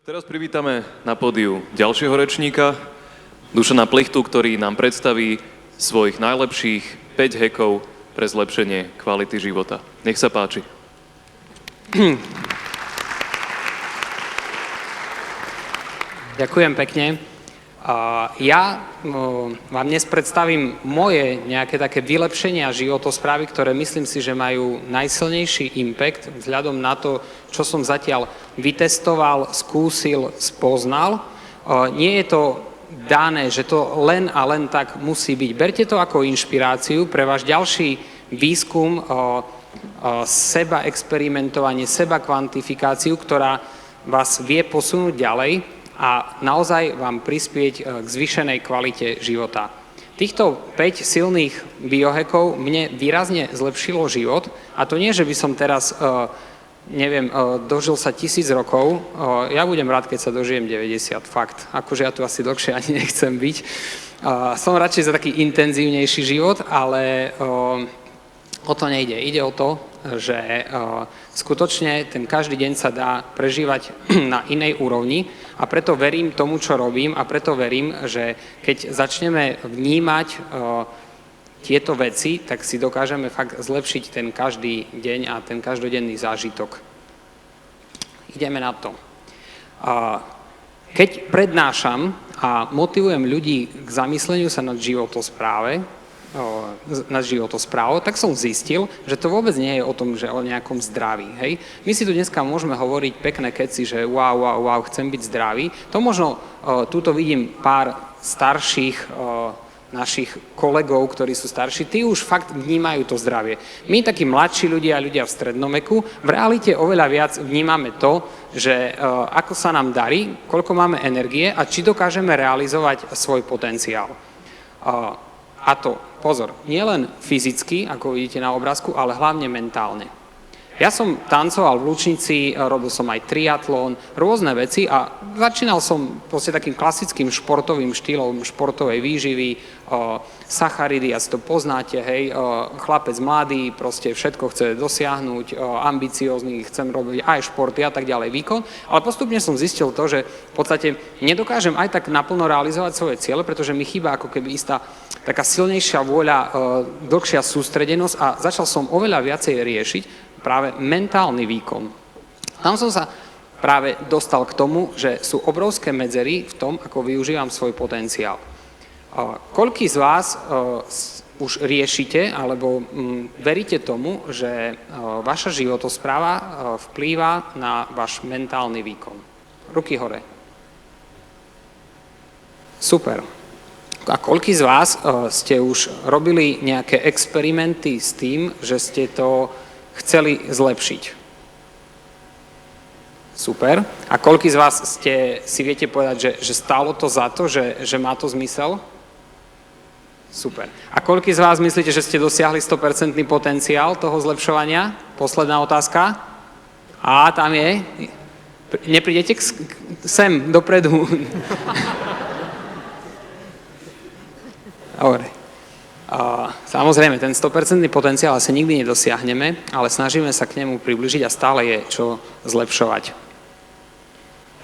Teraz privítame na pódiu ďalšieho rečníka, Dušana Plichtu, ktorý nám predstaví svojich najlepších 5 hackov pre zlepšenie kvality života. Nech sa páči. Ďakujem pekne. Ja vám dnes predstavím moje nejaké také vylepšenia životosprávy, ktoré myslím si, že majú najsilnejší impact vzhľadom na to, čo som zatiaľ vytestoval, skúsil, spoznal. Nie je to dané, že to len a len tak musí byť. Berte to ako inšpiráciu pre váš ďalší výskum, seba experimentovanie, seba kvantifikáciu, ktorá vás vie posunúť ďalej a naozaj vám prispieť k zvýšenej kvalite života. Týchto 5 silných biohackov mne výrazne zlepšilo život a to nie, že by som teraz, dožil sa 1000 rokov, ja budem rád, keď sa dožijem 90, fakt, akože ja tu asi dlhšie ani nechcem byť. Som radšej za taký intenzívnejší život, ale o to nejde. Ide o to, že skutočne ten každý deň sa dá prežívať na inej úrovni a preto verím tomu, čo robím a preto verím, že keď začneme vnímať tieto veci, tak si dokážeme fakt zlepšiť ten každý deň a ten každodenný zážitok. Ideme na to. Keď prednášam a motivujem ľudí k zamysleniu sa nad životosprávou, tak som zistil, že to vôbec nie je o tom, že o nejakom zdraví. Hej? My si tu dneska môžeme hovoriť pekné keci, že wow, chcem byť zdravý. To možno, túto vidím pár starších našich kolegov, ktorí sú starší, tí už fakt vnímajú to zdravie. My, takí mladší ľudia v strednom veku, v realite oveľa viac vnímame to, že ako sa nám darí, koľko máme energie a či dokážeme realizovať svoj potenciál. A to, pozor, nielen fyzicky, ako vidíte na obrázku, ale hlavne mentálne. Ja som tancoval v Lučnici, robil som aj triatlon, rôzne veci a začínal som proste takým klasickým športovým štýlom športovej výživy, sacharidy, asi to poznáte, hej, chlapec mladý, proste všetko chce dosiahnuť, ambiciózny, chcem robiť aj športy a tak ďalej, výkon, ale postupne som zistil to, že v podstate nedokážem aj tak naplno realizovať svoje ciele, pretože mi chýba ako keby istá taká silnejšia vôľa, dlhšia sústredenosť a začal som oveľa viacej riešiť práve mentálny výkon. Tam som sa práve dostal k tomu, že sú obrovské medzery v tom, ako využívam svoj potenciál. Koľký z vás už riešite alebo veríte tomu, že vaša životospráva vplýva na váš mentálny výkon? Ruky hore. Super. A koľký z vás ste už robili nejaké experimenty s tým, že ste to chceli zlepšiť? Super. A koľký z vás si viete povedať, že stálo to za to, že má to zmysel? Super. A koľký z vás myslíte, že ste dosiahli 100% potenciál toho zlepšovania? Posledná otázka. A tam je. Neprídete sem, dopredu. Dobre. Samozrejme, ten 100% potenciál asi nikdy nedosiahneme, ale snažíme sa k nemu približiť a stále je čo zlepšovať.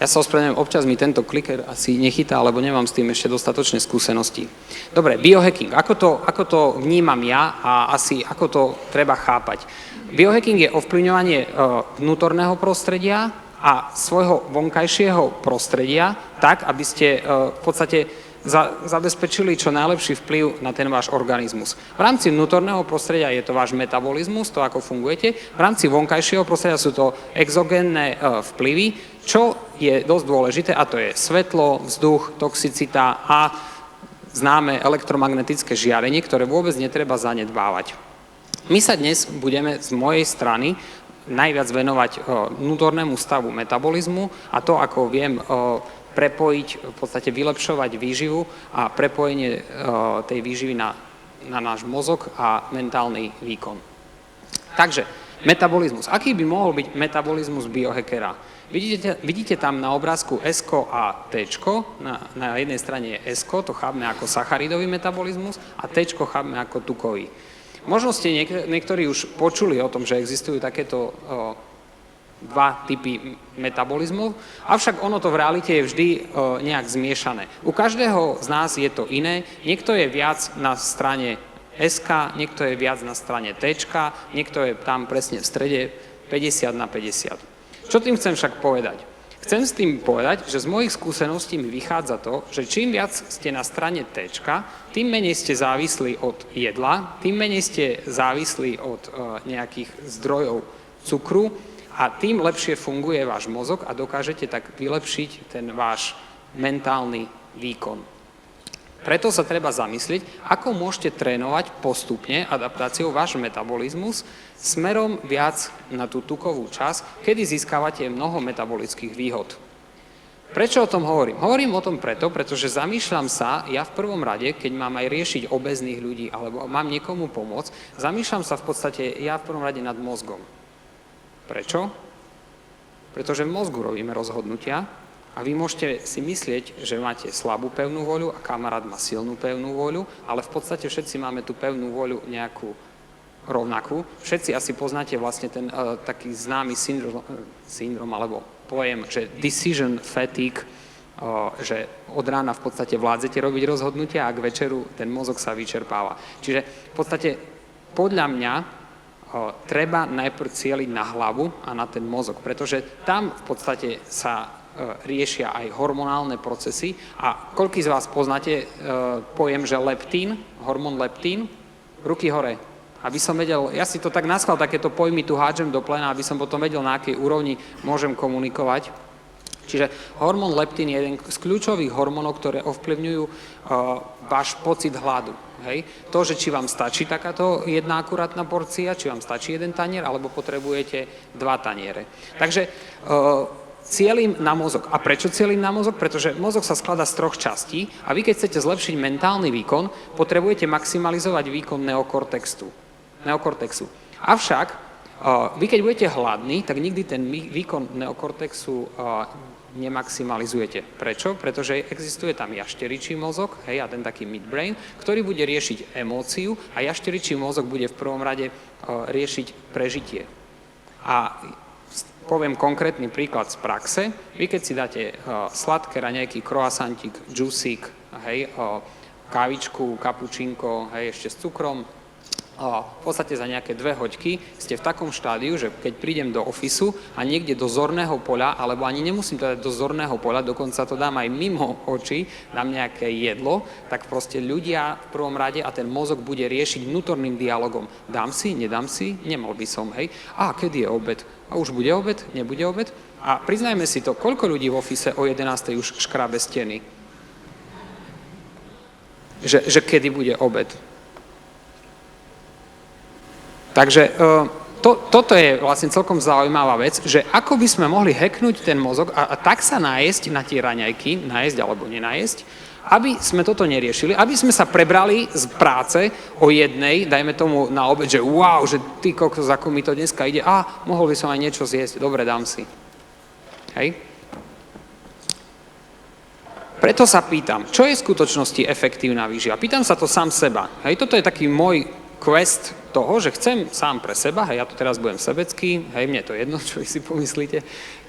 Ja sa ospravedlňujem, občas mi tento kliker asi nechytá, lebo nemám s tým ešte dostatočné skúsenosti. Dobre, biohacking. Ako to vnímam ja a asi ako to treba chápať? Biohacking je ovplyvňovanie vnútorného prostredia a svojho vonkajšieho prostredia tak, aby ste v podstate zabezpečili čo najlepší vplyv na ten váš organizmus. V rámci vnútorného prostredia je to váš metabolizmus, to ako fungujete. V rámci vonkajšieho prostredia sú to exogénne vplyvy, čo je dosť dôležité, a to je svetlo, vzduch, toxicita a známe elektromagnetické žiarenie, ktoré vôbec netreba zanedbávať. My sa dnes budeme z mojej strany najviac venovať vnútornému stavu metabolizmu a to, ako viem prepojiť, v podstate vylepšovať výživu a prepojenie tej výživy na náš mozog a mentálny výkon. Takže, metabolizmus. Aký by mohol byť metabolizmus biohackera? Vidíte tam na obrázku S-ko a T-čko. Na jednej strane je S-ko, to chápme ako sacharidový metabolizmus a T-čko chápme ako tukový. Možno ste niektorí už počuli o tom, že existujú takéto dva typy metabolizmov, avšak ono to v realite je vždy nejak zmiešané. U každého z nás je to iné, niekto je viac na strane SK, niekto je viac na strane T, niekto je tam presne v strede 50/50. Čo tým chcem však povedať? Chcem s tým povedať, že z mojich skúseností mi vychádza to, že čím viac ste na strane T, tým menej ste závislí od jedla, tým menej ste závislí od nejakých zdrojov cukru, a tým lepšie funguje váš mozog a dokážete tak vylepšiť ten váš mentálny výkon. Preto sa treba zamyslieť, ako môžete trénovať postupne adaptáciou váš metabolizmus smerom viac na tú tukovú časť, kedy získavate mnoho metabolických výhod. Prečo o tom hovorím? Hovorím o tom pretože zamýšľam sa, ja v prvom rade, keď mám aj riešiť obéznych ľudí alebo mám niekomu pomôcť, zamýšľam sa v podstate ja v prvom rade nad mozgom. Prečo? Pretože v mozgu robíme rozhodnutia a vy môžete si myslieť, že máte slabú pevnú voľu a kamarát má silnú pevnú voľu, ale v podstate všetci máme tú pevnú voľu nejakú rovnakú. Všetci asi poznáte vlastne ten taký známy syndrom alebo pojem, že decision fatigue, že od rána v podstate vládzete robiť rozhodnutia a k večeru ten mozog sa vyčerpáva. Čiže v podstate podľa mňa treba najprv cieliť na hlavu a na ten mozog, pretože tam v podstate sa riešia aj hormonálne procesy a koľký z vás poznáte pojem, že leptín, hormón leptín, ruky hore. Aby som vedel, ja si to tak naschvál, takéto pojmy tu hádžem do plena, aby som potom vedel, na akej úrovni môžem komunikovať. Čiže hormón leptín je jeden z kľúčových hormónov, ktoré ovplyvňujú váš pocit hladu. Hej? To, že či vám stačí takáto jedna akurátna porcia, či vám stačí jeden tanier, alebo potrebujete 2 taniere. Takže cieľim na mozog. A prečo cieľim na mozog? Pretože mozog sa skladá z 3 častí a vy, keď chcete zlepšiť mentálny výkon, potrebujete maximalizovať výkon neokortexu. Avšak vy, keď budete hladní, tak nikdy ten výkon neokortexu nemaximalizujete. Prečo? Pretože existuje tam jašteričí mozog, hej, a ten taký midbrain, ktorý bude riešiť emóciu a jašteričí mozog bude v prvom rade riešiť prežitie. A poviem konkrétny príklad z praxe. Vy, keď si dáte sladké raňajky, croissantík, džusík, hej, kávičku, kapučínko, hej, ešte s cukrom, v podstate za nejaké 2 hoďky ste v takom štádiu, že keď prídem do ofisu a niekde do zorného poľa, alebo ani nemusím to dať do zorného poľa, dokonca to dám aj mimo očí, dám nejaké jedlo, tak proste ľudia v prvom rade a ten mozog bude riešiť vnútorným dialogom. Dám si, nedám si, nemal by som, hej. A kedy je obed? A už bude obed? Nebude obed? A priznajme si to, koľko ľudí v ofise o 11. už škrabe steny? Že kedy bude obed? Takže toto je vlastne celkom zaujímavá vec, že ako by sme mohli hacknúť ten mozog a tak sa nájsť na tie raňajky, nájsť alebo nenájsť, aby sme toto neriešili, aby sme sa prebrali z práce o 1, dajme tomu na obed, že wow, že ty kokos, ako mi to dneska ide, mohol by som aj niečo zjesť, dobre, dám si. Hej? Preto sa pýtam, čo je v skutočnosti efektívna výživa? Pýtam sa to sám seba. Hej, toto je taký môj quest toho, že chcem sám pre seba, hej, ja tu teraz budem sebecký, hej, mne to jedno, čo vy si pomyslíte,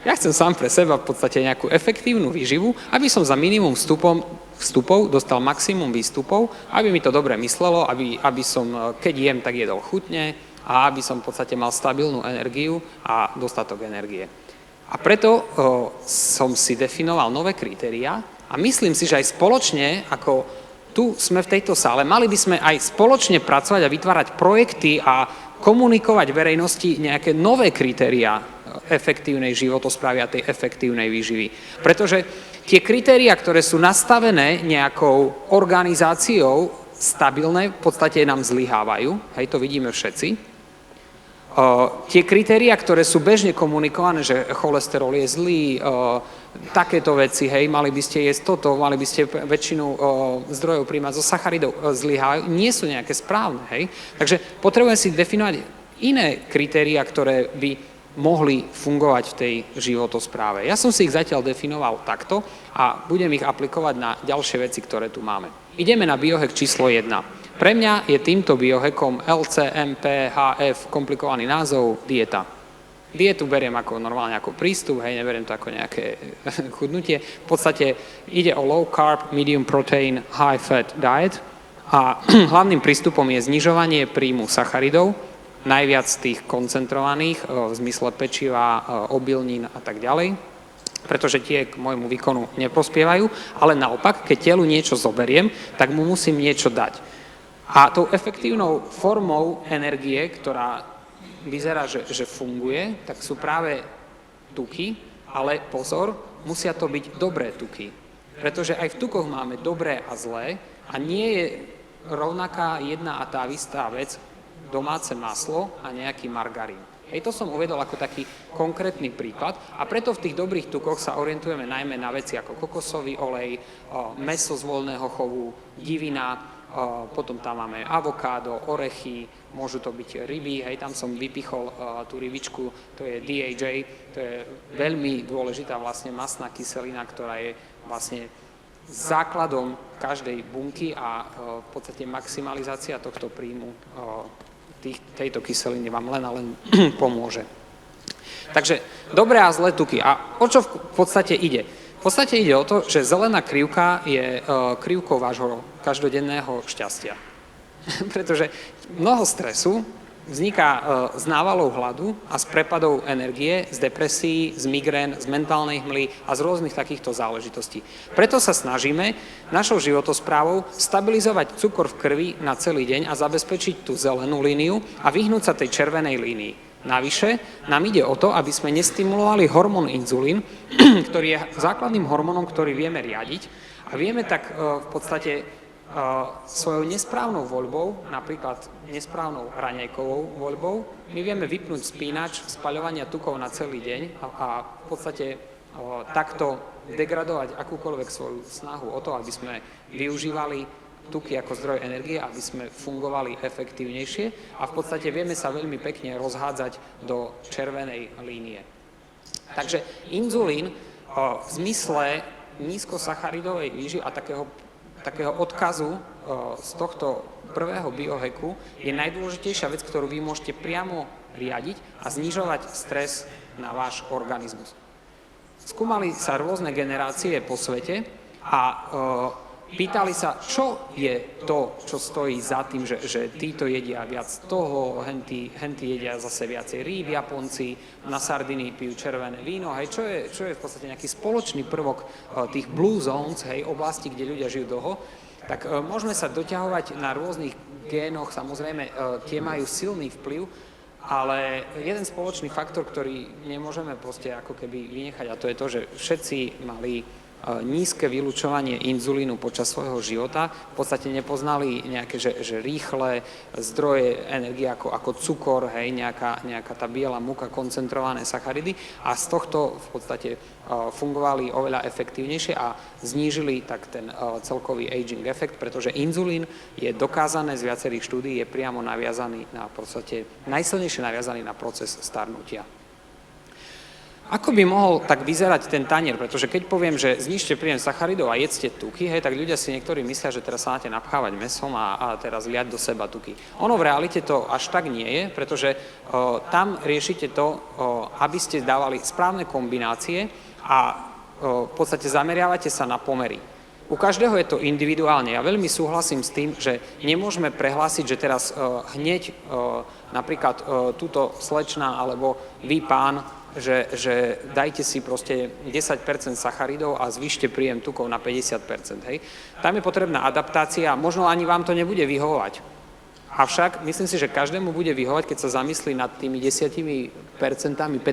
ja chcem sám pre seba v podstate nejakú efektívnu výživu, aby som za minimum vstupov dostal maximum výstupov, aby mi to dobre myslelo, aby som, keď jem, tak jedol chutne a aby som v podstate mal stabilnú energiu a dostatok energie. A preto som si definoval nové kritériá a myslím si, že aj spoločne, ako tu sme v tejto sále, mali by sme aj spoločne pracovať a vytvárať projekty a komunikovať verejnosti nejaké nové kritériá efektívnej životosprávy a tej efektívnej výživy. Pretože tie kritériá, ktoré sú nastavené nejakou organizáciou stabilné, v podstate nám zlyhávajú, hej, to vidíme všetci. Tie kritériá, ktoré sú bežne komunikované, že cholesterol je zlý, takéto veci, hej, mali by ste jesť toto, mali by ste väčšinu zdrojov príjmať zo sacharidov, zlyhávajú, nie sú nejaké správne, hej. Takže potrebujem si definovať iné kritériá, ktoré by mohli fungovať v tej životospráve. Ja som si ich zatiaľ definoval takto a budem ich aplikovať na ďalšie veci, ktoré tu máme. Ideme na biohack číslo 1. Pre mňa je týmto biohackom LCMPHF, komplikovaný názov, dieta. Dietu beriem ako normálne ako prístup, hej, neberiem to ako nejaké chudnutie. V podstate ide o low carb, medium protein, high fat diet a hlavným prístupom je znižovanie príjmu sacharidov, najviac tých koncentrovaných v zmysle pečiva, obilnín a tak ďalej, pretože tie k môjmu výkonu neprospievajú, ale naopak, keď telu niečo zoberiem, tak mu musím niečo dať. A tou efektívnou formou energie, ktorá vyzerá, že funguje, tak sú práve tuky, ale pozor, musia to byť dobré tuky. Pretože aj v tukoch máme dobré a zlé a nie je rovnaká jedna a tá istá vec domáce maslo a nejaký margarín. Hej, to som uvedol ako taký konkrétny príklad a preto v tých dobrých tukoch sa orientujeme najmä na veci ako kokosový olej, mäso z voľného chovu, divina, potom tam máme avokádo, orechy, môžu to byť ryby, hej, tam som vypichol tú rybičku, to je DHA, to je veľmi dôležitá vlastne mastná kyselina, ktorá je vlastne základom každej bunky a v podstate maximalizácia tohto príjmu tejto kyseliny vám len a len pomôže. Takže dobré a zlé tuky. A o čo v podstate ide? V podstate ide o to, že zelená krivka je krivkou vášho každodenného šťastia. Pretože mnoho stresu vzniká z návalov hladu a z prepadov energie, z depresií, z migrén, z mentálnej hmly a z rôznych takýchto záležitostí. Preto sa snažíme našou životosprávou stabilizovať cukor v krvi na celý deň a zabezpečiť tú zelenú líniu a vyhnúť sa tej červenej línii. Navyše nám ide o to, aby sme nestimulovali hormón inzulín, ktorý je základným hormónom, ktorý vieme riadiť a vieme tak v podstate svojou nesprávnou voľbou, napríklad nesprávnou raňajkovou voľbou, my vieme vypnúť spínač spaľovania tukov na celý deň a v podstate takto degradovať akúkoľvek svoju snahu o to, aby sme využívali tuky ako zdroj energie, aby sme fungovali efektívnejšie a v podstate vieme sa veľmi pekne rozhádzať do červenej línie. Takže inzulín v zmysle nízkosacharidovej výživy a takého odkazu z tohto prvého biohacku je najdôležitejšia vec, ktorú vy môžete priamo riadiť a znižovať stres na váš organizmus. Skúmali sa rôzne generácie po svete a pýtali sa, čo je to, čo stojí za tým, že títo jedia viac toho, hentí jedia zase viacej rýb, Japonci na Sardinii pijú červené víno, hej, čo je v podstate nejaký spoločný prvok tých blue zones, hej, oblasti, kde ľudia žijú dlho, tak môžeme sa doťahovať na rôznych génoch, samozrejme, tie majú silný vplyv, ale jeden spoločný faktor, ktorý nemôžeme proste ako keby vynechať, a to je to, že všetci mali nízke vylučovanie inzulínu počas svojho života, v podstate nepoznali nejaké že rýchle zdroje energie ako cukor, hej, nejaká tá biela múka, koncentrované sacharidy a z tohto v podstate fungovali oveľa efektívnejšie a znížili tak ten celkový aging efekt, pretože inzulín je dokázané z viacerých štúdií, je priamo naviazaný na podstate, najsilnejšie naviazaný na proces starnutia. Ako by mohol tak vyzerať ten tanier? Pretože keď poviem, že znižte príjem sacharidov a jedzte tuky, hej, tak ľudia si niektorí myslia, že teraz sa máte napchávať mäsom a teraz liať do seba tuky. Ono v realite to až tak nie je, pretože tam riešite to, aby ste dávali správne kombinácie a v podstate zameriavate sa na pomery. U každého je to individuálne. Ja veľmi súhlasím s tým, že nemôžeme prehlásiť, že teraz hneď napríklad túto slečna alebo vy pán, že dajte si proste 10% sacharidov a zvýšte príjem tukov na 50%. Hej. Tam je potrebná adaptácia, možno ani vám to nebude vyhovovať. Avšak myslím si, že každému bude vyhovovať, keď sa zamyslí nad tými 10%, 15%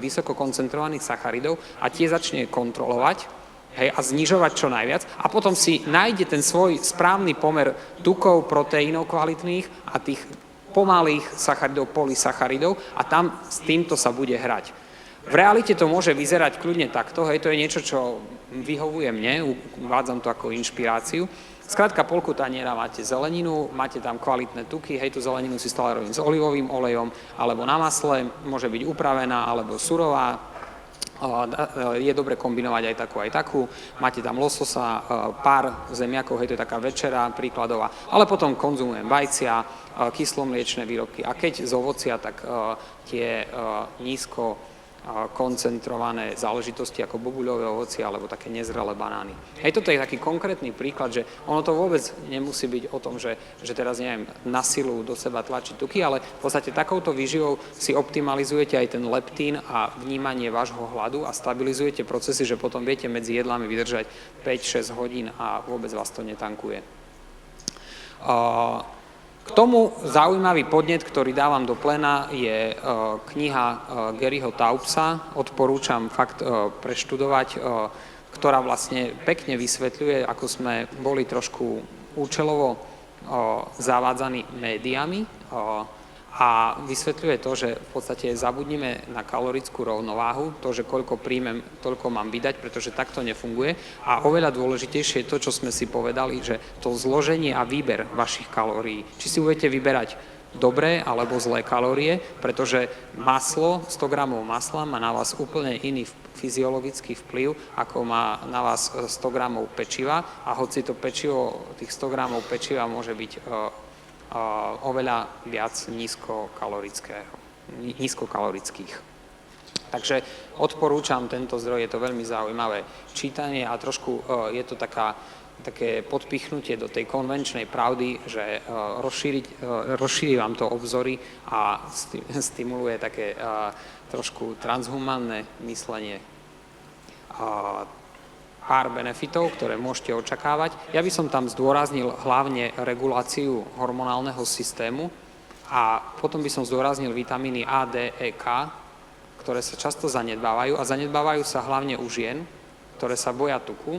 vysoko koncentrovaných sacharidov a tie začne kontrolovať, hej, a znižovať čo najviac a potom si nájde ten svoj správny pomer tukov, proteínov kvalitných a tých pomalých sacharidov, polysacharidov a tam s týmto sa bude hrať. V realite to môže vyzerať kľudne takto, hej, to je niečo, čo vyhovuje mne, uvádzam to ako inšpiráciu. Skrátka, polku taniera máte zeleninu, máte tam kvalitné tuky, hej, tú zeleninu si stále robím s olivovým olejom, alebo na masle, môže byť upravená, alebo surová, Je dobre kombinovať aj takú. Máte tam lososa, pár zemiakov, hej, to je taká večera príkladová, ale potom konzumujem vajcia, kyslomliečné výrobky a keď z ovocia, tak tie nízko koncentrované záležitosti ako bobuľové ovocie alebo také nezrelé banány. Hej, toto je taký konkrétny príklad, že ono to vôbec nemusí byť o tom, že teraz neviem, na silu do seba tlačiť tuky, ale v podstate takouto výživou si optimalizujete aj ten leptín a vnímanie vášho hladu a stabilizujete procesy, že potom viete medzi jedlami vydržať 5-6 hodín a vôbec vás to netankuje. K tomu zaujímavý podnet, ktorý dávam do plena, je kniha Garyho Taubesa, odporúčam fakt preštudovať, ktorá vlastne pekne vysvetľuje, ako sme boli trošku účelovo zavádzaní médiami a vysvetľuje to, že v podstate zabudnime na kalorickú rovnováhu, to, že koľko príjmem, toľko mám vydať, pretože takto nefunguje. A oveľa dôležitejšie je to, čo sme si povedali, že to zloženie a výber vašich kalórií. Či si budete vyberať dobré alebo zlé kalórie, pretože maslo, 100 gramov masla má na vás úplne iný fyziologický vplyv, ako má na vás 100 gramov pečiva. A hoci to pečivo, tých 100 gramov pečiva môže byť oveľa viac nízkokalorických. Takže odporúčam tento zdroj, je to veľmi zaujímavé čítanie a trošku je to také podpichnutie do tej konvenčnej pravdy, že rozšíri vám to obzory a stimuluje také trošku transhumánne myslenie. Pár benefitov, ktoré môžete očakávať. Ja by som tam zdôraznil hlavne reguláciu hormonálneho systému a potom by som zdôraznil vitamíny A, D, E, K, ktoré sa často zanedbávajú a zanedbávajú sa hlavne u žien, ktoré sa boja tuku,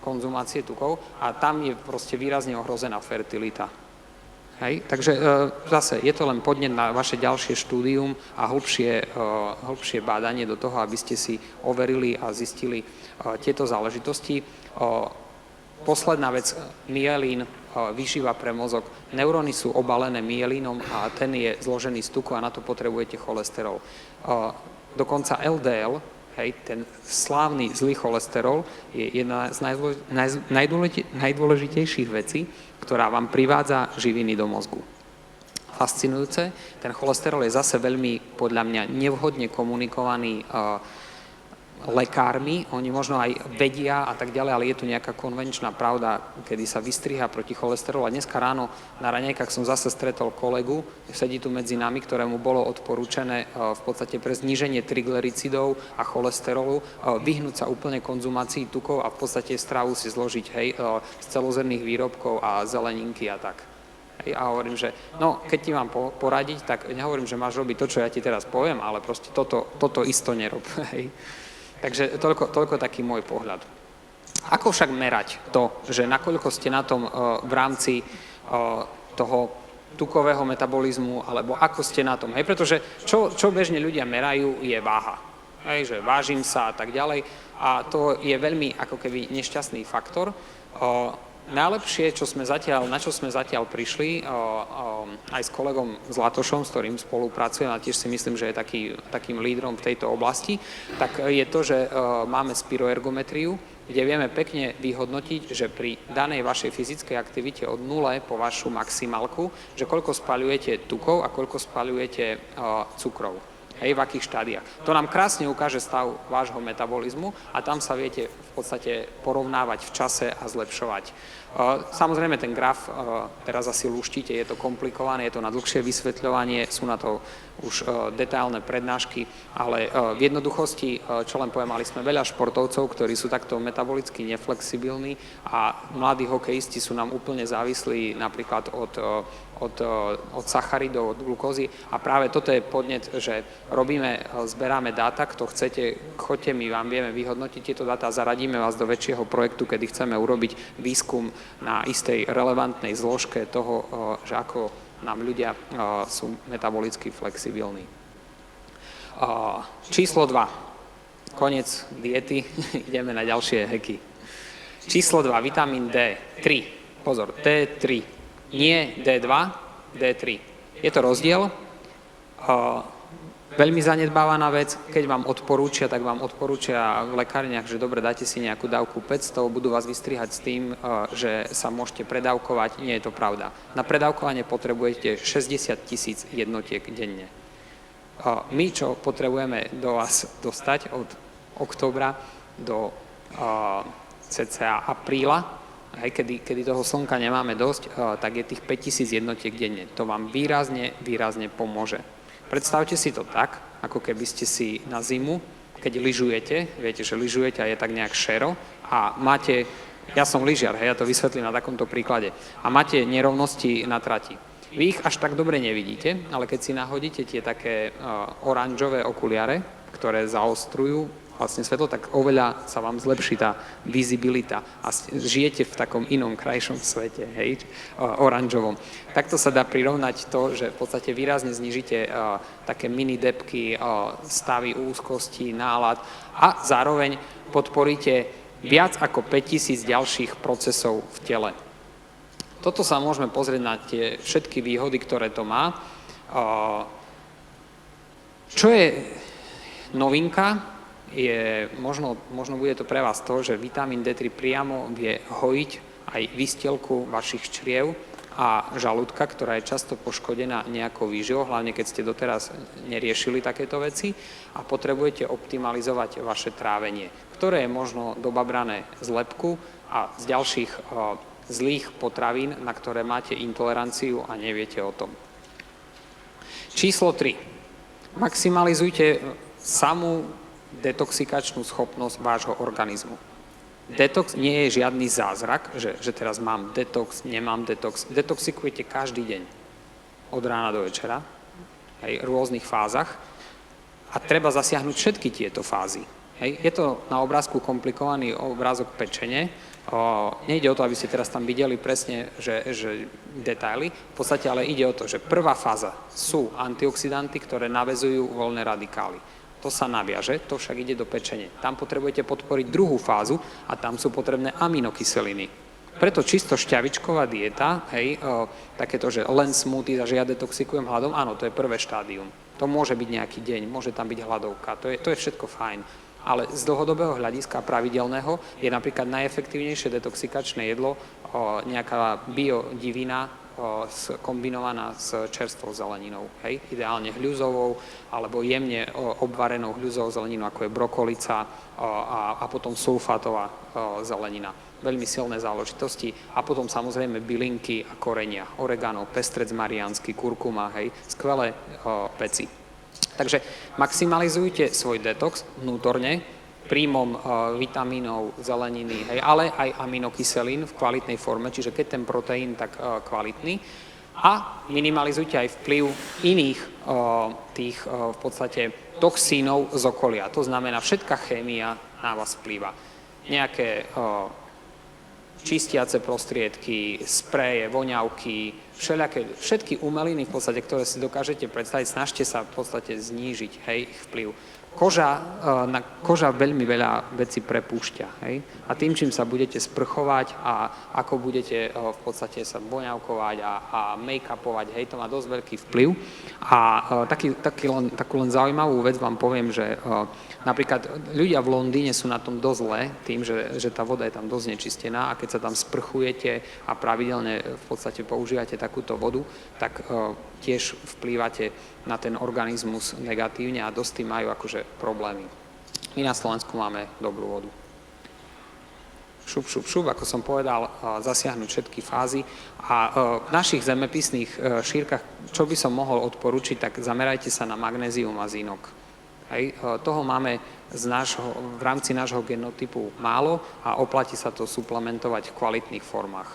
konzumácie tukov a tam je proste výrazne ohrozená fertilita. Hej? Takže zase je to len podnet na vaše ďalšie štúdium a hlbšie bádanie do toho, aby ste si overili a zistili tieto záležitosti. Posledná vec, myelín, výživa pre mozog. Neuróny sú obalené myelínom a ten je zložený z tuku a na to potrebujete cholesterol. Dokonca LDL, hej, ten slávny zlý cholesterol, je jedna z najdôležitejších vecí, ktorá vám privádza živiny do mozgu. Fascinujúce, ten cholesterol je zase veľmi, podľa mňa, nevhodne komunikovaný lekármi, oni možno aj vedia a tak ďalej, ale je tu nejaká konvenčná pravda, kedy sa vystriha proti cholesterolu. A dneska ráno na raňajkách som zase stretol kolegu, sedí tu medzi nami, ktorému bolo odporúčené v podstate pre zníženie triglycidov a cholesterolu vyhnúť sa úplne konzumácii tukov a v podstate stravu si zložiť z celozrnných výrobkov a zeleninky a tak. A hovorím, že no, keď ti mám poradiť, tak nehovorím, že máš robiť to, čo ja ti teraz poviem, ale proste toto isto nerob. Hej. Takže toľko taký môj pohľad. Ako však merať to, že nakoľko ste na tom v rámci toho tukového metabolizmu, alebo ako ste na tom? Hej, pretože čo bežne ľudia merajú, je váha. Hej, že vážim sa a tak ďalej. A to je veľmi ako keby nešťastný faktor. Najlepšie, na čo sme zatiaľ prišli, aj s kolegom Zlatošom, s ktorým spolupracujem, a tiež si myslím, že je takým lídrom v tejto oblasti, tak je to, že máme spiroergometriu, kde vieme pekne vyhodnotiť, že pri danej vašej fyzickej aktivite od 0 po vašu maximálku, že koľko spaľujete tukov a koľko spaľujete cukrov. Hej, v akých štádiách. To nám krásne ukáže stav vášho metabolizmu a tam sa viete v podstate porovnávať v čase a zlepšovať. Samozrejme ten graf, teraz asi luštíte, je to komplikované, je to na dlhšie vysvetľovanie, sú na to už detailné prednášky, ale v jednoduchosti, čo len poviem, mali sme veľa športovcov, ktorí sú takto metabolicky neflexibilní a mladí hokejisti sú nám úplne závislí napríklad od sacharidov, od glukózy a práve toto je podnet, že zberáme dáta, kto chcete, choďte, my vám vieme vyhodnotiť tieto dáta a zaradíme vás do väčšieho projektu, kedy chceme urobiť výskum na istej relevantnej zložke toho, že ako nám ľudia sú metabolicky flexibilní. Číslo 2. Koniec diety, ideme na ďalšie hacky. Číslo 2, vitamín D3. Pozor, D3. Nie D2, D3. Je to rozdiel. Veľmi zanedbávaná vec, keď vám odporúčia, tak vám odporúčia v lekárniach, že dobre, dáte si nejakú dávku 500, budú vás vystrihať s tým, že sa môžete predávkovať. Nie je to pravda. Na predávkovanie potrebujete 60 000 jednotiek denne. My, čo potrebujeme do vás dostať od októbra do cca apríla, kedy toho slnka nemáme dosť, tak je tých 5000 jednotiek denne. To vám výrazne pomôže. Predstavte si to tak, ako keby ste si na zimu, keď lyžujete, viete, že lyžujete a je tak nejak šero a máte, ja som lyžiar, ja to vysvetlím na takomto príklade, a máte nerovnosti na trati. Vy ich až tak dobre nevidíte, ale keď si nahodíte tie také oranžové okuliare, ktoré zaostrujú vlastne svetlo, tak oveľa sa vám zlepší tá vizibilita a žijete v takom inom, krajšom svete, hej, oranžovom. Takto sa dá prirovnať to, že v podstate výrazne znižíte také mini depky, stavy úzkosti, nálad a zároveň podporíte viac ako 5000 ďalších procesov v tele. Toto sa môžeme pozrieť na tie všetky výhody, ktoré to má. Čo je novinka, je, možno bude to pre vás to, že vitamín D3 priamo vie hojiť aj výstielku vašich čriev a žalúdka, ktorá je často poškodená nejakou výživou, hlavne keď ste doteraz neriešili takéto veci a potrebujete optimalizovať vaše trávenie, ktoré je možno dobabrané z lepku a z ďalších zlých potravín, na ktoré máte intoleranciu a neviete o tom. Číslo 3. Maximalizujte samú detoxikačnú schopnosť vášho organizmu. Detox nie je žiadny zázrak, že teraz mám detox, nemám detox. Detoxikujete každý deň, od rána do večera, aj v rôznych fázach a treba zasiahnuť všetky tieto fázy. Hej. Je to na obrázku komplikovaný obrázok pečene. Nejde o to, aby ste teraz tam videli presne, že detaily. V podstate ale ide o to, že prvá fáza sú antioxidanty, ktoré naväzujú voľné radikály. To sa naviaže, to však ide do pečene. Tam potrebujete podporiť druhú fázu a tam sú potrebné aminokyseliny. Preto čisto šťavičková dieta, takéto, že len smoothies a že ja detoxikujem hladom, áno, to je prvé štádium. To môže byť nejaký deň, môže tam byť hladovka, to je všetko fajn. Ale z dlhodobého hľadiska pravidelného je napríklad najefektívnejšie detoxikačné jedlo nejaká biodivina, kombinovaná s čerstvou zeleninou, hej, ideálne hľuzovou alebo jemne obvarenou hľuzovou zeleninou, ako je brokolica a potom sulfátová zelenina. Veľmi silné záležitosti a potom samozrejme bylinky a korenia, oregano, pestrec mariánsky, kurkuma, hej, skvelé veci. Takže maximalizujte svoj detox vnútorne príjmom vitamínov, zeleniny, hej, ale aj aminokyselín v kvalitnej forme, čiže keď ten proteín, tak kvalitný. A minimalizujte aj vplyv iných tých v podstate toxínov z okolia. To znamená, všetká chémia na vás vplýva. Nejaké čistiace prostriedky, spreje, voňavky, všetky umeliny v podstate, ktoré si dokážete predstaviť, snažte sa v podstate znížiť, hej, ich vplyv. Koža veľmi veľa vecí prepúšťa, hej? A tým, čím sa budete sprchovať a ako budete v podstate sa boňavkovať a make-upovať, hej, to má dosť veľký vplyv. A takú len zaujímavú vec vám poviem, že napríklad ľudia v Londýne sú na tom dosť zle, tým, že tá voda je tam dosť nečistená a keď sa tam sprchujete a pravidelne v podstate používate takúto vodu, tak tiež vplývate na ten organizmus negatívne a dosť tým majú akože problémy. My na Slovensku máme dobrú vodu. Šup, ako som povedal, zasiahnuť všetky fázy a v našich zemepisných šírkach, čo by som mohol odporučiť, tak zamerajte sa na magnézium a zinok. Hej. Toho máme v rámci nášho genotypu málo a oplatí sa to suplementovať v kvalitných formách.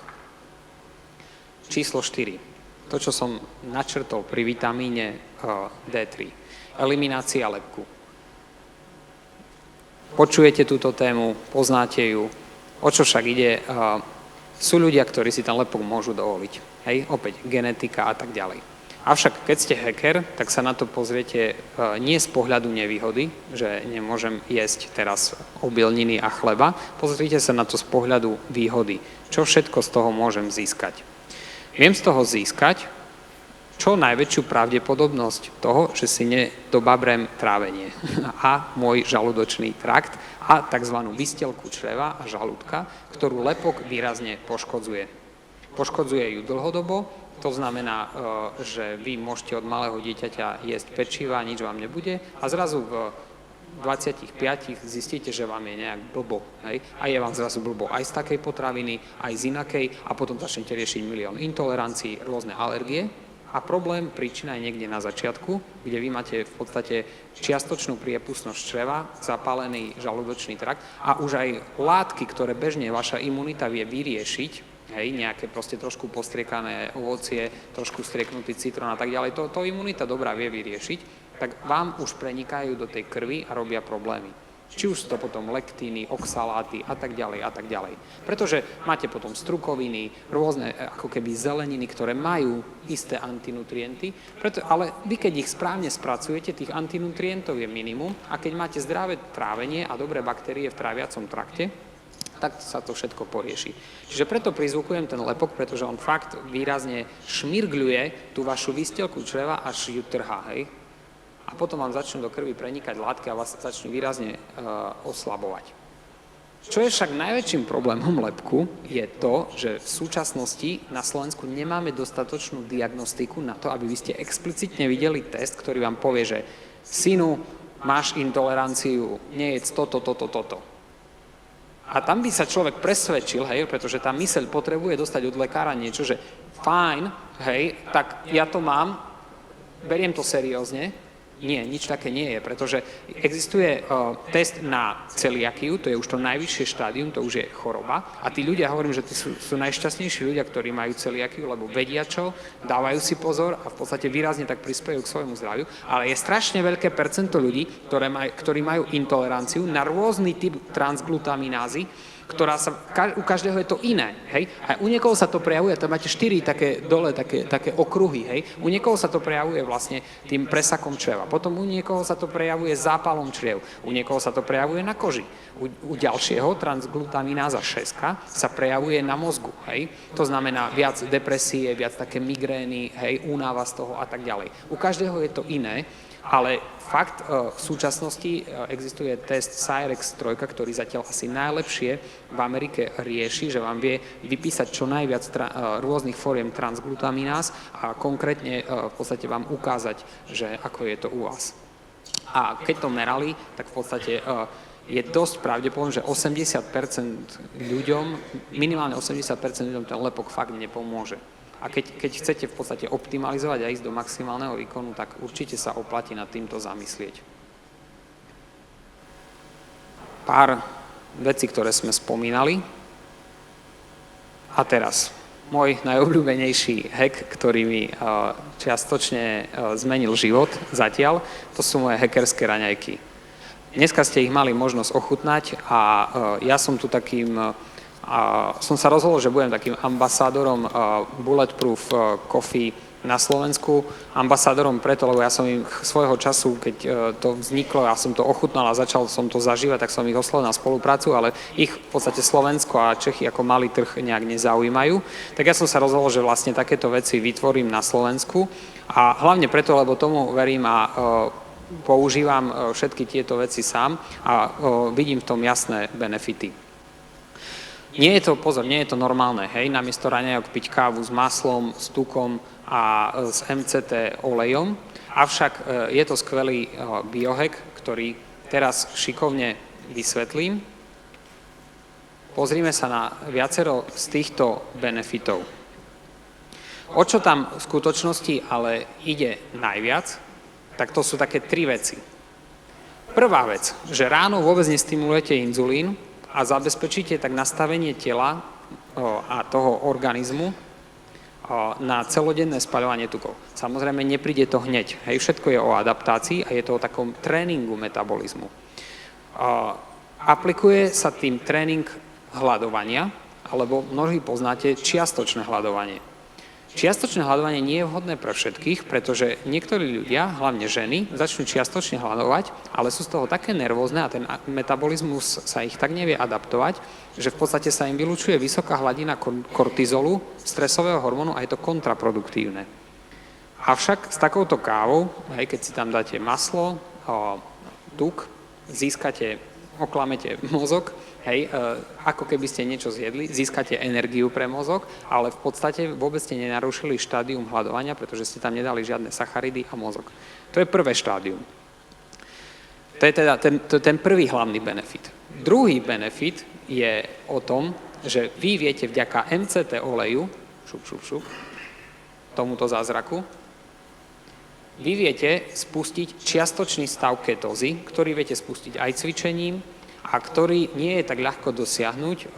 Číslo 4. To, čo som načrtol pri vitamíne D3. Eliminácia lepku. Počujete túto tému, poznáte ju. O čo však ide? Sú ľudia, ktorí si ten lepok môžu dovoliť. Hej, opäť genetika a tak ďalej. Avšak keď ste hacker, tak sa na to pozriete nie z pohľadu nevýhody, že nemôžem jesť teraz obilniny a chleba. Pozrite sa na to z pohľadu výhody. Čo všetko z toho môžem získať? Viem z toho získať čo najväčšiu pravdepodobnosť toho, že si nedobabrem trávenie a môj žalúdočný trakt a tzv. Výstelku čreva a žalúdka, ktorú lepok výrazne poškodzuje. Poškodzuje ju dlhodobo, to znamená, že vy môžete od malého dieťaťa jesť pečiva, nič vám nebude a zrazu v 25 zistíte, že vám je nejak blbo. Hej? A je vám zrazu blbo aj z takej potraviny, aj z inakej a potom začnete riešiť milión intolerancií, rôzne alergie. A problém, príčina je niekde na začiatku, kde vy máte v podstate čiastočnú priepustnosť čreva, zapálený žalúdočný trakt a už aj látky, ktoré bežne vaša imunita vie vyriešiť, hej, nejaké proste trošku postriekané ovocie, trošku strieknutý citrón a tak ďalej, to imunita dobrá vie vyriešiť, tak vám už prenikajú do tej krvi a robia problémy. Či už sú to potom lektíny, oxaláty a tak ďalej a tak ďalej. Pretože máte potom strukoviny, rôzne ako keby zeleniny, ktoré majú isté antinutrienty, ale vy keď ich správne spracujete, tých antinutrientov je minimum a keď máte zdravé trávenie a dobré baktérie v tráviacom trakte, tak sa to všetko porieši. Čiže preto prizvukujem ten lepok, pretože on fakt výrazne šmirgľuje tú vašu výstelku čreva, až ju trhá, hej. A potom vám začnú do krvi prenikať látky a vás začnú výrazne oslabovať. Čo je však najväčším problémom lepku, je to, že v súčasnosti na Slovensku nemáme dostatočnú diagnostiku na to, aby vy ste explicitne videli test, ktorý vám povie, že synu, máš intoleranciu, nejedz toto. A tam by sa človek presvedčil, hej, pretože tá myseľ potrebuje dostať od lekára niečo, že fajn, hej, tak ja to mám, beriem to seriózne. Nie, nič také nie je, pretože existuje test na celiakiu, to je už to najvyššie štádium, to už je choroba a tí ľudia, hovorím, že tí sú najšťastnejší ľudia, ktorí majú celiakiu, lebo vedia čo, dávajú si pozor a v podstate výrazne tak prispievajú k svojmu zdraviu, ale je strašne veľké percento ľudí, ktorí majú intoleranciu na rôzny typ transglutaminázy, ktorá sa, u každého je to iné, hej? A u niekoho sa to prejavuje, tam máte 4 také dole, také okruhy, hej? U niekoho sa to prejavuje vlastne tým presakom čreva, potom u niekoho sa to prejavuje zápalom čriev, u niekoho sa to prejavuje na koži, u ďalšieho transglutamináza 6 sa prejavuje na mozgu, hej? To znamená viac depresie, viac také migrény, hej? Únava z toho a tak ďalej. U každého je to iné. Ale fakt, v súčasnosti existuje test Cyrex 3, ktorý zatiaľ asi najlepšie v Amerike rieši, že vám vie vypísať čo najviac rôznych fóriem transglutamináz a konkrétne v podstate vám ukázať, že ako je to u vás. A keď to merali, tak v podstate je dosť pravdepodobné, že 80% ľuďom, minimálne 80% ľuďom ten lepok fakt nepomôže. A keď chcete v podstate optimalizovať a ísť do maximálneho výkonu, tak určite sa oplatí nad týmto zamyslieť. Pár vecí, ktoré sme spomínali. A teraz, môj najobľúbenejší hack, ktorý mi čiastočne zmenil život zatiaľ, to sú moje hackerské raňajky. Dneska ste ich mali možnosť ochutnať a ja som tu takým... A som sa rozhodol, že budem takým ambasádorom Bulletproof Coffee na Slovensku. Ambasádorom preto, lebo ja som im svojho času, keď to vzniklo, ja som to ochutnal a začal som to zažívať, tak som ich oslovil na spoluprácu, ale ich v podstate Slovensko a Čechy ako malý trh nejak nezaujímajú. Tak ja som sa rozhodol, že vlastne takéto veci vytvorím na Slovensku a hlavne preto, lebo tomu verím a používam všetky tieto veci sám a vidím v tom jasné benefity. Nie je to, pozor, nie je to normálne, hej, namiesto raňajok piť kávu s maslom, s tukom a s MCT olejom, avšak je to skvelý biohack, ktorý teraz šikovne vysvetlím. Pozrime sa na viacero z týchto benefitov. O čo tam v skutočnosti ale ide najviac, tak to sú také 3 veci. Prvá vec, že ráno vôbec nestimulujete inzulín, a zabezpečíte tak nastavenie tela a toho organizmu na celodenné spaľovanie tukov. Samozrejme, nepríde to hneď. Hej, všetko je o adaptácii a je to o takom tréningu metabolizmu. Aplikuje sa tým tréning hľadovania, alebo mnohí poznáte čiastočné hľadovanie. Čiastočné hľadovanie nie je vhodné pre všetkých, pretože niektorí ľudia, hlavne ženy, začnú čiastočne hľadovať, ale sú z toho také nervózne a ten metabolizmus sa ich tak nevie adaptovať, že v podstate sa im vylučuje vysoká hladina kortizolu, stresového hormónu a je to kontraproduktívne. Avšak s takouto kávou, hej, keď si tam dáte maslo, tuk, oklamete mozog, hej, ako keby ste niečo zjedli, získate energiu pre mozog, ale v podstate vôbec ste nenarušili štádium hľadovania, pretože ste tam nedali žiadne sacharidy a mozog. To je prvé štádium. To je teda ten prvý hlavný benefit. Druhý benefit je o tom, že vy viete vďaka MCT oleju, tomuto zázraku, vy viete spustiť čiastočný stav ketózy, ktorý viete spustiť aj cvičením a ktorý nie je tak ľahko dosiahnuť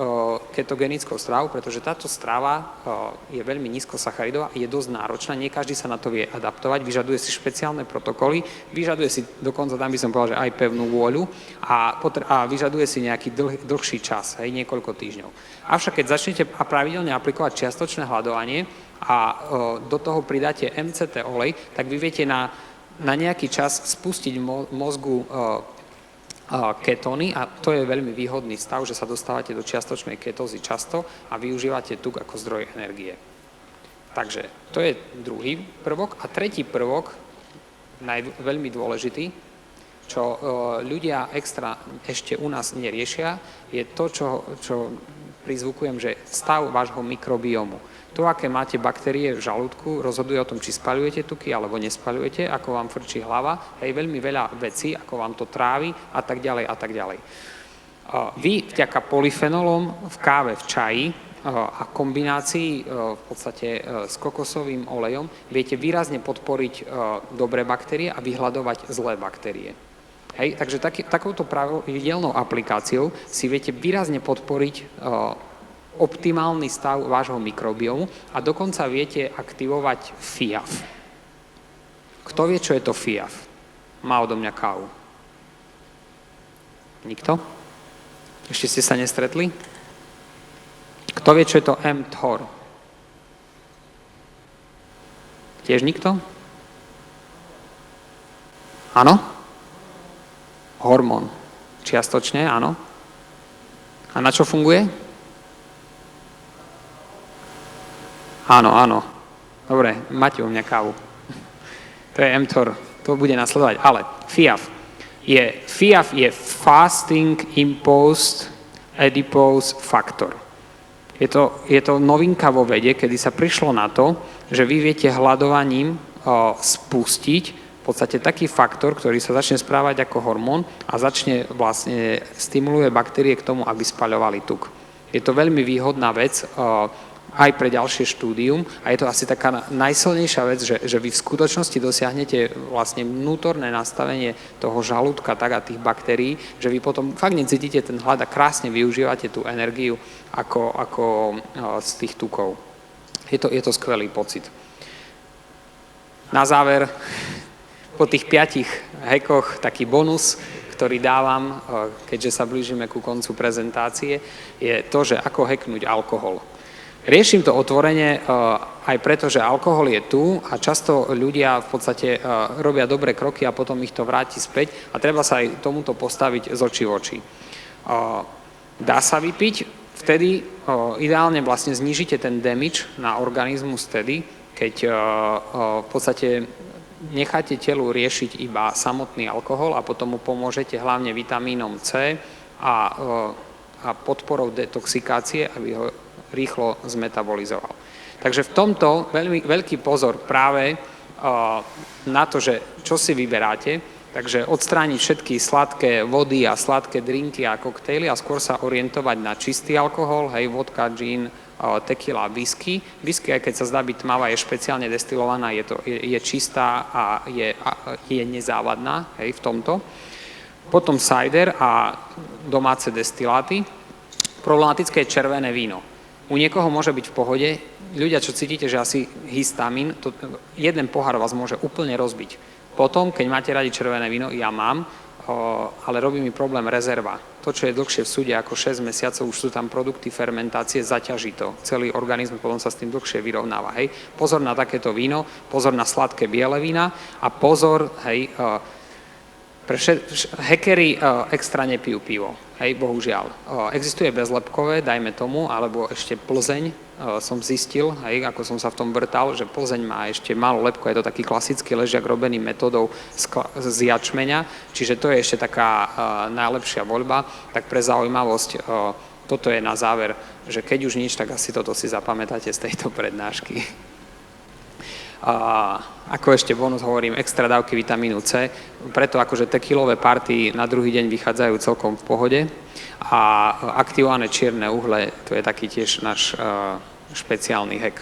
ketogenickou stravou, pretože táto strava je veľmi nízkosacharidová, je dosť náročná, nie každý sa na to vie adaptovať, vyžaduje si špeciálne protokoly, vyžaduje si dokonca, tam by som povedal, že aj pevnú vôľu a vyžaduje si nejaký dlhší čas, hej, niekoľko týždňov. Avšak keď začnete pravidelne aplikovať čiastočné hľadovanie a do toho pridáte MCT olej, tak vy viete na nejaký čas spustiť mozgu ketóny a to je veľmi výhodný stav, že sa dostávate do čiastočnej ketózy často a využívate tuk ako zdroj energie. Takže to je druhý prvok. A tretí prvok, veľmi dôležitý, čo ľudia extra ešte u nás neriešia, je to, čo prizvukujem, že stav vášho mikrobiomu. To, aké máte baktérie v žalúdku, rozhoduje o tom, či spaľujete tuky alebo nespaľujete, ako vám frčí hlava, je veľmi veľa vecí, ako vám to trávi a tak ďalej a tak ďalej. Vy vďaka polyfenolom v káve, v čaji a kombinácii v podstate s kokosovým olejom viete výrazne podporiť dobré baktérie a vyhľadovať zlé baktérie. Hej, takže takouto pravidelnou aplikáciou si viete výrazne podporiť optimálny stav vášho mikrobiomu a dokonca viete aktivovať FIAF. Kto vie, čo je to FIAF? Má odo mňa kávu. Nikto? Ešte ste sa nestretli? Kto vie, čo je to mTOR? Tiež nikto? Áno? Hormón. Čiastočne, áno. A na čo funguje? Áno, áno. Dobre, máte u mňa kávu. To je mTOR, to bude nasledovať. Ale FIAF je Fasting Imposed Adipose Factor. Je to novinka vo vede, kedy sa prišlo na to, že vy viete hľadovaním spustiť v podstate taký faktor, ktorý sa začne správať ako hormón a vlastne stimuluje baktérie k tomu, aby spaľovali tuk. Je to veľmi výhodná vec aj pre ďalšie štúdium a je to asi taká najsilnejšia vec, že vy v skutočnosti dosiahnete vlastne vnútorné nastavenie toho žalúdka tak a tých baktérií, že vy potom fakt necítite ten hlad a krásne využívate tú energiu ako z tých tukov. Je to skvelý pocit. Na záver, po tých 5 hackoch taký bonus, ktorý dávam, keďže sa blížime ku koncu prezentácie, je to, že ako hacknúť alkohol. Riešim to otvorene aj preto, že alkohol je tu a často ľudia v podstate robia dobré kroky a potom ich to vráti späť a treba sa aj tomuto postaviť z očí v oči. Dá sa vypiť, vtedy ideálne vlastne znížite ten damage na organizmus vtedy, keď v podstate necháte telu riešiť iba samotný alkohol a potom mu pomôžete hlavne vitamínom C a podporou detoxikácie, aby ho rýchlo zmetabolizoval. Takže v tomto veľký pozor práve na to, že čo si vyberáte, takže odstrániť všetky sladké vody a sladké drinky a koktejly a skôr sa orientovať na čistý alkohol, hej, vodka, gin, tequila, whisky. Whisky, aj keď sa zdá byť tmavá, je špeciálne destilovaná, je čistá a je nezávadná, hej, v tomto. Potom cider a domáce destiláty. Problematické je červené víno. U niekoho môže byť v pohode, ľudia, čo cítite, že asi histamín, jeden pohár vás môže úplne rozbiť. Potom, keď máte radi červené víno, ja mám, ale robí mi problém rezerva. To, čo je dlhšie v súde ako 6 mesiacov, už sú tam produkty fermentácie, zaťaží to. Celý organizmus potom sa s tým dlhšie vyrovnáva. Hej. Pozor na takéto víno, pozor na sladké biele vína a pozor, hej, Hackeri extra nepijú pivo, hej, bohužiaľ. Existuje bezlepkové, dajme tomu, alebo ešte Plzeň, som zistil, hej, ako som sa v tom vrtal, že Plzeň má ešte málo lepko, je to taký klasický ležiak robený metodou z jačmeňa, čiže to je ešte taká najlepšia voľba. Tak pre zaujímavosť, toto je na záver, že keď už nič, tak asi toto si zapamätáte z tejto prednášky. Ako ešte bonus hovorím, extra dávky vitamínu C, preto akože tekilové party na druhý deň vychádzajú celkom v pohode a aktivované čierne uhle, to je taký tiež náš špeciálny hack.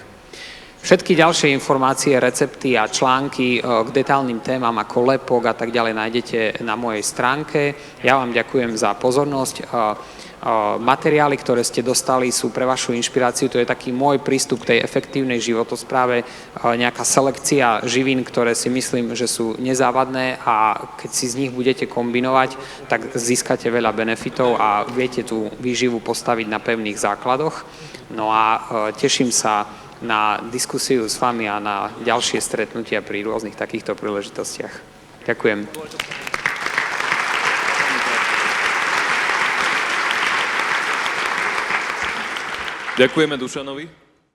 Všetky ďalšie informácie, recepty a články k detailným témam ako lepok a tak ďalej nájdete na mojej stránke. Ja vám ďakujem za pozornosť. Materiály, ktoré ste dostali, sú pre vašu inšpiráciu. To je taký môj prístup k tej efektívnej životospráve, nejaká selekcia živín, ktoré si myslím, že sú nezávadné a keď si z nich budete kombinovať, tak získate veľa benefitov a viete tú výživu postaviť na pevných základoch. No a teším sa na diskusiu s vami a na ďalšie stretnutia pri rôznych takýchto príležitostiach. Ďakujem. Ďakujeme Dušanovi.